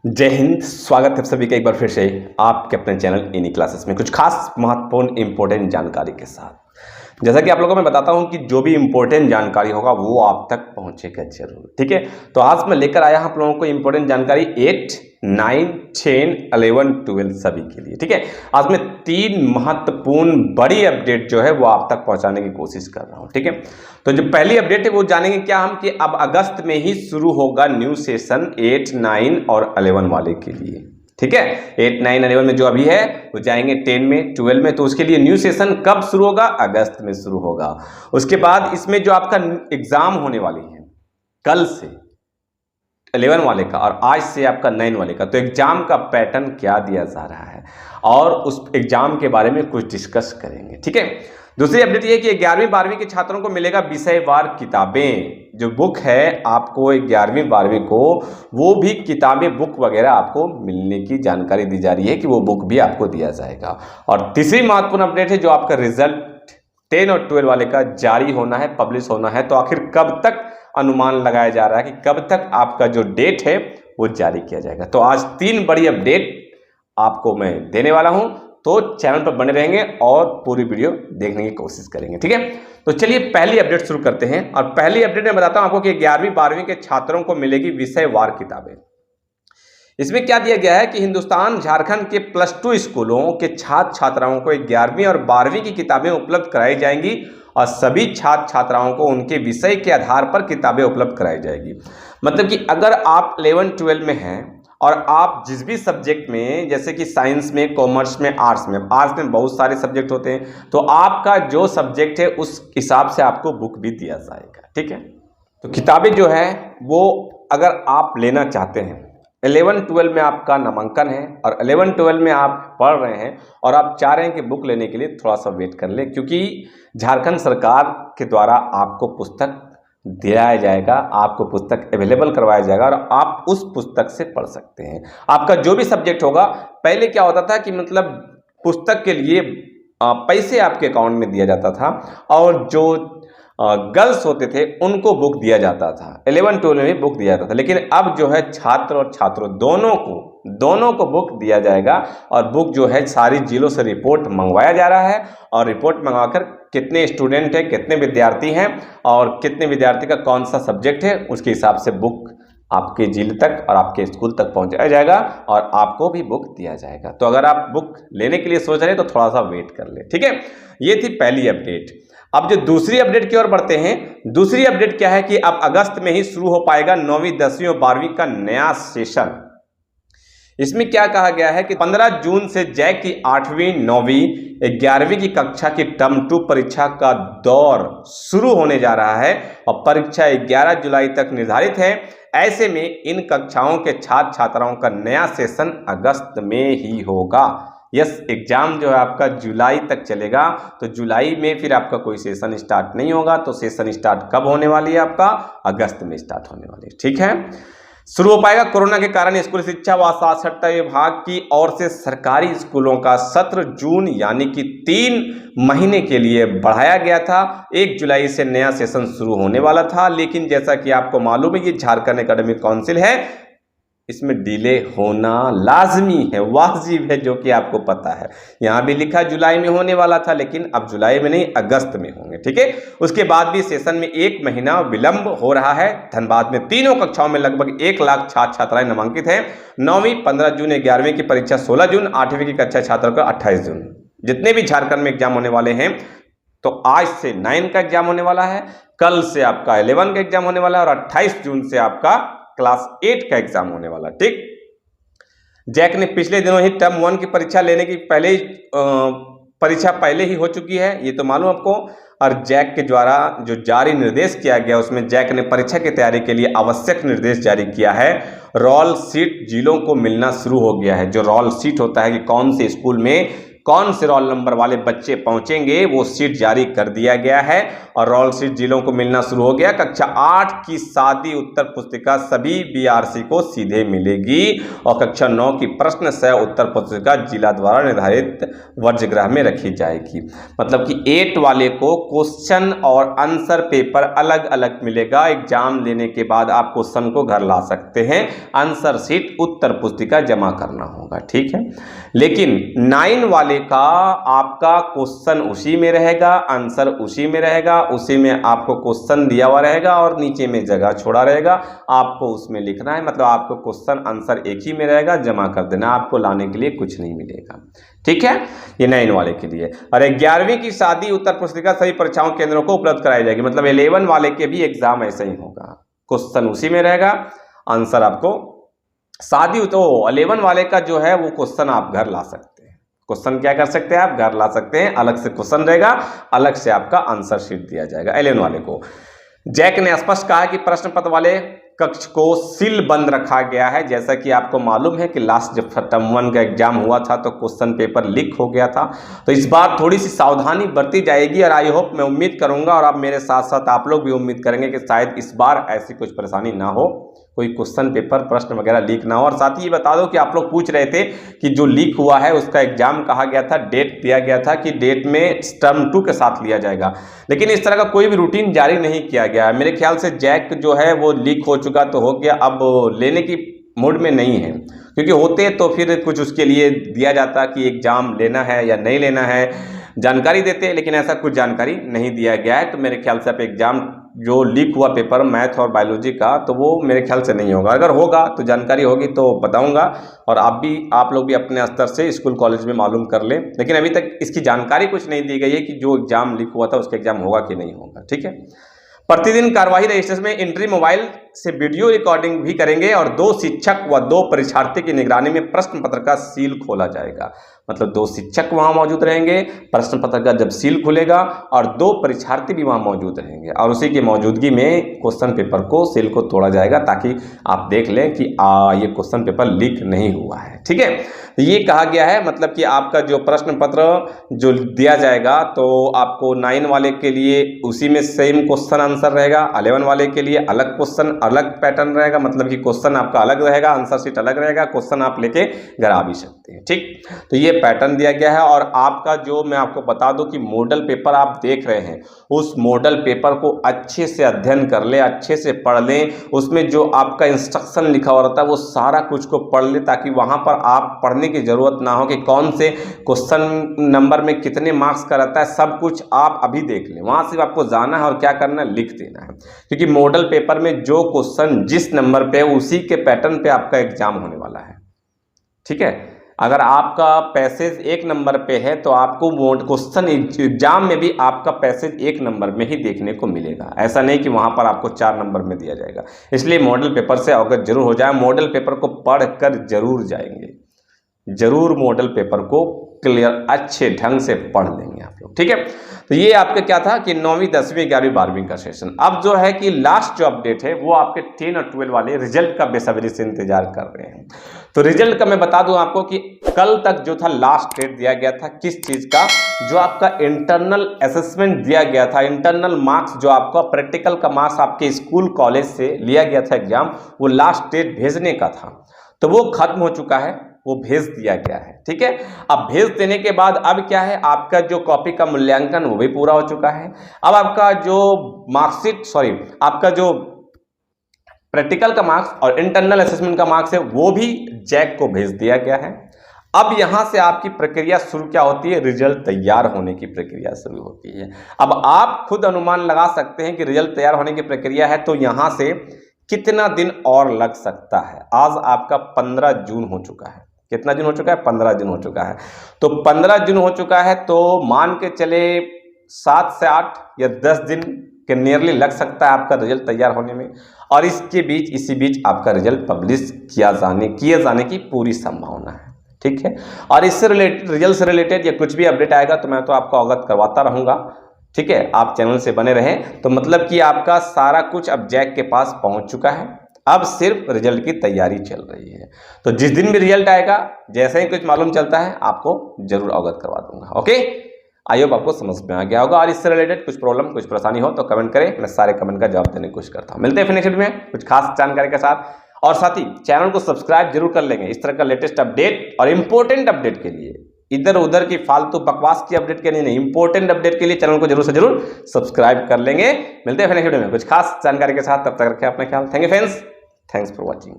जय हिंद। स्वागत है सभी का एक बार फिर से आपके अपने चैनल इन्हीं क्लासेस में कुछ खास महत्वपूर्ण इंपॉर्टेंट जानकारी के साथ। जैसा कि आप लोगों को मैं बताता हूं कि जो भी इंपॉर्टेंट जानकारी होगा वो आप तक पहुंचेगा जरूर। ठीक है, तो आज मैं लेकर आया आप लोगों को इंपॉर्टेंट जानकारी 8, 9, 10, 11, 12 सभी के लिए। ठीक है, आज मैं 3 महत्वपूर्ण बड़ी अपडेट जो है वो आप तक पहुंचाने की कोशिश कर रहा हूं। ठीक है, तो जो पहली अपडेट है वो जानेंगे क्या हम कि अब अगस्त में ही शुरू होगा न्यू सेशन 8, 9 और 11 वाले के लिए। ठीक है, 8, 9, 11 में जो अभी है वो जाएंगे 10 में, 12 में। तो उसके लिए न्यू सेशन कब शुरू होगा? अगस्त में शुरू होगा। उसके बाद इसमें जो आपका एग्जाम होने वाली है कल से 11 वाले का और आज से आपका 9 वाले का, तो एग्जाम का पैटर्न क्या दिया जा रहा है और उस एग्जाम के बारे में कुछ डिस्कस करेंगे। ठीक है, दूसरी अपडेट ये कि 11वीं 12वीं के छात्रों को मिलेगा विषयवार किताबें। जो बुक है आपको 11वीं 12वीं को वो भी किताबें बुक वगैरह आपको मिलने की जानकारी दी जा रही है कि वो बुक भी आपको दिया जाएगा। और तीसरी महत्वपूर्ण अपडेट है जो आपका रिजल्ट 10 और 12 वाले का जारी होना है, पब्लिश होना है। तो आखिर कब तक अनुमान लगाया जा रहा है कि कब तक आपका जो डेट है वो जारी किया जाएगा। तो आज 3 बड़ी अपडेट आपको मैं देने वाला हूं, तो चैनल पर बने रहेंगे और पूरी वीडियो देखने की कोशिश करेंगे। ठीक है, तो चलिए पहली अपडेट शुरू करते हैं। और पहली अपडेट मैं बताता हूं आपको कि 11वीं 12वीं के छात्रों को मिलेगी विषयवार किताबें। इसमें क्या दिया गया है कि हिंदुस्तान झारखंड के +2 स्कूलों के छात्र छात्राओं को 11वीं और 12वीं की किताबें उपलब्ध कराई जाएंगी और सभी छात्र छात्राओं को उनके विषय के आधार पर किताबें उपलब्ध कराई जाएगी। मतलब कि अगर आप 11, 12 में हैं और आप जिस भी सब्जेक्ट में, जैसे कि साइंस में, कॉमर्स में, आर्ट्स में बहुत सारे सब्जेक्ट होते हैं, तो आपका जो सब्जेक्ट है उस हिसाब से आपको बुक भी दिया जाएगा। ठीक है, तो किताबें जो है वो अगर आप लेना चाहते हैं, 11, 12 में आपका नामांकन है और 11, 12 में आप पढ़ रहे हैं और आप चाह रहे हैं कि बुक लेने के लिए थोड़ा सा वेट कर लें, क्योंकि झारखंड सरकार के द्वारा आपको पुस्तक दिलाया जाएगा, आपको पुस्तक अवेलेबल करवाया जाएगा और आप उस पुस्तक से पढ़ सकते हैं। आपका जो भी सब्जेक्ट होगा, पहले क्या होता था कि मतलब पुस्तक के लिए पैसे आपके अकाउंट में दिया जाता था और जो गर्ल्स होते थे उनको बुक दिया जाता था, 11, 12 में भी बुक दिया जाता था। लेकिन अब जो है छात्र और छात्रों दोनों को बुक दिया जाएगा और बुक जो है सारी जिलों से रिपोर्ट मंगवाया जा रहा है और रिपोर्ट मंगवाकर कितने स्टूडेंट हैं, कितने विद्यार्थी हैं और कितने विद्यार्थी का कौन सा सब्जेक्ट है, उसके हिसाब से बुक आपके जिले तक और आपके स्कूल तक पहुंचाया जाएगा और आपको भी बुक दिया जाएगा। तो अगर आप बुक लेने के लिए सोच रहे हैं तो थोड़ा सा वेट कर ले। ठीक है, ये थी पहली अपडेट। अब जो दूसरी अपडेट की ओर बढ़ते हैं, दूसरी अपडेट क्या है कि अब अगस्त में ही शुरू हो पाएगा 9वीं 10वीं और 12वीं का नया सेशन। इसमें क्या कहा गया है कि 15 जून से जैक की 8वीं 9वीं 11वीं की कक्षा की टर्म 2 परीक्षा का दौर शुरू होने जा रहा है और परीक्षा 11 जुलाई तक निर्धारित है। ऐसे में इन कक्षाओं के छात्र छात्राओं का नया सेशन अगस्त में ही होगा। यस, एग्जाम जो है आपका जुलाई तक चलेगा, तो जुलाई में फिर आपका कोई सेशन स्टार्ट नहीं होगा। तो सेशन स्टार्ट कब होने वाली है? आपका अगस्त में स्टार्ट होने वाली है। ठीक है, शुरू हो पाएगा। कोरोना के कारण स्कूल शिक्षा व साक्षरता विभाग की ओर से सरकारी स्कूलों का सत्र जून यानी कि 3 महीने के लिए बढ़ाया गया था। 1 जुलाई से नया सेशन शुरू होने वाला था, लेकिन जैसा कि आपको मालूम है ये झारखंड एकेडमिक काउंसिल है, इसमें डिले होना लाजमी है, वाजिब है, जो कि आपको पता है। यहाँ भी लिखा जुलाई में होने वाला था, लेकिन अब जुलाई में नहीं अगस्त में होंगे। ठीक है, उसके बाद भी सेशन में 1 महीना विलंब हो रहा है। धनबाद में तीनों कक्षाओं में लगभग 1 लाख छात्र छात्राएं नामांकित हैं। 9वीं 15 जून, 11वीं की परीक्षा 16 जून, 8वीं की कक्षा छात्रों का 28 जून। जितने भी झारखंड में एग्जाम होने वाले हैं, तो आज से 9 का एग्जाम होने वाला है, कल से आपका 11 का एग्जाम होने वाला है और 28 जून से आपका क्लास 8 का एग्जाम होने वाला। ठीक, जैक ने पिछले दिनों ही टर्म 1 की परीक्षा लेने की परीक्षा पहले ही हो चुकी है, ये तो मालूम आपको। और जैक के द्वारा जो जारी निर्देश किया गया उसमें जैक ने परीक्षा की तैयारी के लिए आवश्यक निर्देश जारी किया है। रोल सीट जिलों को मिलना शुरू हो गया है। जो रोल सीट होता है कि कौन से स्कूल में कौन से रोल नंबर वाले बच्चे पहुंचेंगे वो सीट जारी कर दिया गया है और रोल सीट जिलों को मिलना शुरू हो गया। कक्षा 8 की सादी उत्तर पुस्तिका सभी बीआरसी को सीधे मिलेगी और कक्षा 9 की प्रश्न सह उत्तर पुस्तिका जिला द्वारा निर्धारित वर्जगृह में रखी जाएगी। मतलब कि 8 वाले को क्वेश्चन और आंसर पेपर अलग अलग मिलेगा। एग्जाम लेने के बाद आप क्वेश्चन को घर ला सकते हैं, आंसर शीट उत्तर पुस्तिका जमा करना होगा, ठीक है। लेकिन 9 वाले का आपका क्वेश्चन उसी में रहेगा, आंसर उसी में रहेगा, उसी में आपको क्वेश्चन दिया हुआ रहेगा और नीचे में जगह छोड़ा रहेगा, आपको उसमें लिखना है। मतलब आपको क्वेश्चन आंसर एक ही में रहेगा, जमा कर देना, आपको लाने के लिए कुछ नहीं मिलेगा, ठीक है। ये 9 वाले के लिए। और 11वीं की सादी उत्तर पुस्तिका सभी परीक्षाओं केंद्रों को उपलब्ध कराई जाएगी। मतलब 11 वाले के भी एग्जाम ऐसा ही होगा, क्वेश्चन उसी में रहेगा, आंसर आपको सादी। तो 11 वाले का जो है वो क्वेश्चन आप घर ला सकते हैं। क्वेश्चन क्या कर सकते हैं आप? घर ला सकते हैं। अलग से क्वेश्चन रहेगा, अलग से आपका आंसर शीट दिया जाएगा 11 वाले को। जैक ने स्पष्ट कहा कि प्रश्न पत्र वाले कक्ष को सील बंद रखा गया है। जैसा कि आपको मालूम है कि लास्ट जब टर्म 1 का एग्जाम हुआ था तो क्वेश्चन पेपर लीक हो गया था, तो इस बार थोड़ी सी सावधानी बरती जाएगी और आई होप, मैं उम्मीद करूंगा और आप मेरे साथ साथ आप लोग भी उम्मीद करेंगे कि शायद इस बार ऐसी कुछ परेशानी ना हो, कोई क्वेश्चन पेपर प्रश्न वगैरह लीक ना हो। और साथ ही ये बता दो कि आप लोग पूछ रहे थे कि जो लीक हुआ है उसका एग्जाम कहा गया था, डेट दिया गया था कि डेट में टर्म 2 के साथ लिया जाएगा, लेकिन इस तरह का कोई भी रूटीन जारी नहीं किया गया है। मेरे ख्याल से जैक जो है वो लीक हो चुका तो हो गया, अब लेने की मूड में नहीं है, क्योंकि होते तो फिर कुछ उसके लिए दिया जाता कि एग्जाम लेना है या नहीं लेना है, जानकारी देते, लेकिन ऐसा कुछ जानकारी नहीं दिया गया है। तो मेरे ख्याल से आप एग्जाम जो लीक हुआ पेपर मैथ और बायोलॉजी का, तो वो मेरे ख्याल से नहीं होगा। अगर होगा तो जानकारी होगी तो बताऊंगा और आप लोग भी अपने स्तर से स्कूल कॉलेज में मालूम कर लें। लेकिन अभी तक इसकी जानकारी कुछ नहीं दी गई है कि जो एग्जाम लीक हुआ था उसका एग्जाम होगा कि नहीं होगा, ठीक है। प्रतिदिन कार्यवाही रजिस्टर में एंट्री मोबाइल से वीडियो रिकॉर्डिंग भी करेंगे और 2 शिक्षक व 2 परीक्षार्थी की निगरानी में प्रश्न पत्र का सील खोला जाएगा। मतलब 2 शिक्षक वहां मौजूद रहेंगे, प्रश्न पत्र का जब सील खुलेगा और 2 परीक्षार्थी भी वहां मौजूद रहेंगे और उसी की मौजूदगी में क्वेश्चन पेपर को सील को तोड़ा जाएगा ताकि आप देख लें कि ये क्वेश्चन पेपर लीक नहीं हुआ है, ठीक है। ये कहा गया है, मतलब कि आपका जो प्रश्न पत्र जो दिया जाएगा तो आपको 9 वाले के लिए उसी में सेम क्वेश्चन आंसर रहेगा, 11 वाले के लिए अलग क्वेश्चन अलग पैटर्न रहेगा, मतलब कि क्वेश्चन आपका अलग रहेगा, आंसर शीट अलग रहेगा, क्वेश्चन आप लेके घर आ भी सकते हैं, ठीक। तो ये पैटर्न दिया गया है। और आपका जो मैं आपको बता दूं कि मॉडल पेपर आप देख रहे हैं, उस मॉडल पेपर को अच्छे से अध्ययन कर ले, अच्छे से पढ़ लें, उसमें जो आपका इंस्ट्रक्शन लिखा हुआ रहता है वो सारा कुछ को पढ़ ले, ताकि वहां पर आप पढ़ने की जरूरत ना हो कि कौन से क्वेश्चन नंबर में कितने मार्क्स का रहता है, सब कुछ आप अभी देख लें। वहां सिर्फ आपको जाना है और क्या करना है, लिख देना है, क्योंकि मॉडल पेपर में जो क्वेश्चन जिस नंबर पे उसी के पैटर्न पे आपका एग्जाम होने वाला है, ठीक है। अगर आपका पैसेज 1 नंबर पे है तो आपको क्वेश्चन एग्जाम में भी आपका पैसेज 1 नंबर में ही देखने को मिलेगा, ऐसा नहीं कि वहां पर आपको 4 नंबर में दिया जाएगा। इसलिए मॉडल पेपर से अवगत जरूर हो जाए, मॉडल पेपर को पढ़कर जरूर जाएंगे, जरूर मॉडल पेपर को क्लियर अच्छे ढंग से पढ़ लेंगे आप लोग, ठीक है। तो ये आपका क्या था कि 9वीं 10वीं 11वीं 12वीं का सेशन। अब जो है कि लास्ट जो अपडेट है वो आपके 10 और 12 वाले रिजल्ट का बेसब्री से इंतजार कर रहे हैं। तो रिजल्ट का मैं बता दूं आपको कि कल तक जो था लास्ट डेट दिया गया था किस चीज का, जो आपका इंटरनल असेसमेंट दिया गया था, इंटरनल मार्क्स जो आपका प्रैक्टिकल का मार्क्स आपके स्कूल कॉलेज से लिया गया था एग्जाम, वो लास्ट डेट भेजने का था, तो वो खत्म हो चुका है, वो भेज दिया गया है, ठीक है। अब भेज देने के बाद अब क्या है, आपका जो कॉपी का मूल्यांकन वो भी पूरा हो चुका है। अब आपका जो मार्कशीट आपका जो प्रैक्टिकल का मार्क्स और इंटरनल असेसमेंट का मार्क्स है वो भी जैक को भेज दिया गया है। अब यहां से आपकी प्रक्रिया शुरू क्या होती है, रिजल्ट तैयार होने की प्रक्रिया शुरू होती है। अब आप खुद अनुमान लगा सकते हैं कि रिजल्ट तैयार होने की प्रक्रिया है तो यहां से कितना दिन और लग सकता है। आज आपका 15 जून हो चुका है, कितना दिन हो चुका है, 15 दिन हो चुका है। तो 15 दिन हो चुका है तो मान के चले 7 से 8 या 10 दिन के नियरली लग सकता है आपका रिजल्ट तैयार होने में, और इसी बीच आपका रिजल्ट पब्लिश किए जाने की पूरी संभावना है, ठीक है। और इससे रिलेटेड, रिजल्ट से रिलेटेड या कुछ भी अपडेट आएगा तो मैं तो आपको अवगत करवाता रहूंगा, ठीक है। आप चैनल से बने रहें। तो मतलब कि आपका सारा कुछ अब जैक के पास पहुंच चुका है अब सिर्फ रिजल्ट की तैयारी चल रही है। तो जिस दिन भी रिजल्ट आएगा, जैसे ही कुछ मालूम चलता है, आपको जरूर अवगत करवा दूंगा। ओके, आई होप आपको समझ में आ गया होगा। और इससे रिलेटेड कुछ प्रॉब्लम, कुछ परेशानी हो तो कमेंट करें, मैं सारे कमेंट का जवाब देने की कोशिश करता हूँ। मिलते हैं फिर नेक्स्ट वीडियो में कुछ खास जानकारी के साथ। और साथ ही चैनल को सब्सक्राइब जरूर कर लेंगे इस तरह का लेटेस्ट अपडेट और इंपॉर्टेंट अपडेट के लिए। इधर उधर की फालतू बकवास की अपडेट के लिए नहीं, इंपॉर्टेंट अपडेट के लिए चैनल को जरूर से जरूर सब्सक्राइब कर लेंगे। मिलते हैं फिर नेक्स्ट वीडियो में कुछ खास जानकारी के साथ। तब तक रखें अपना ख्याल। Thank you friends, thanks for watching.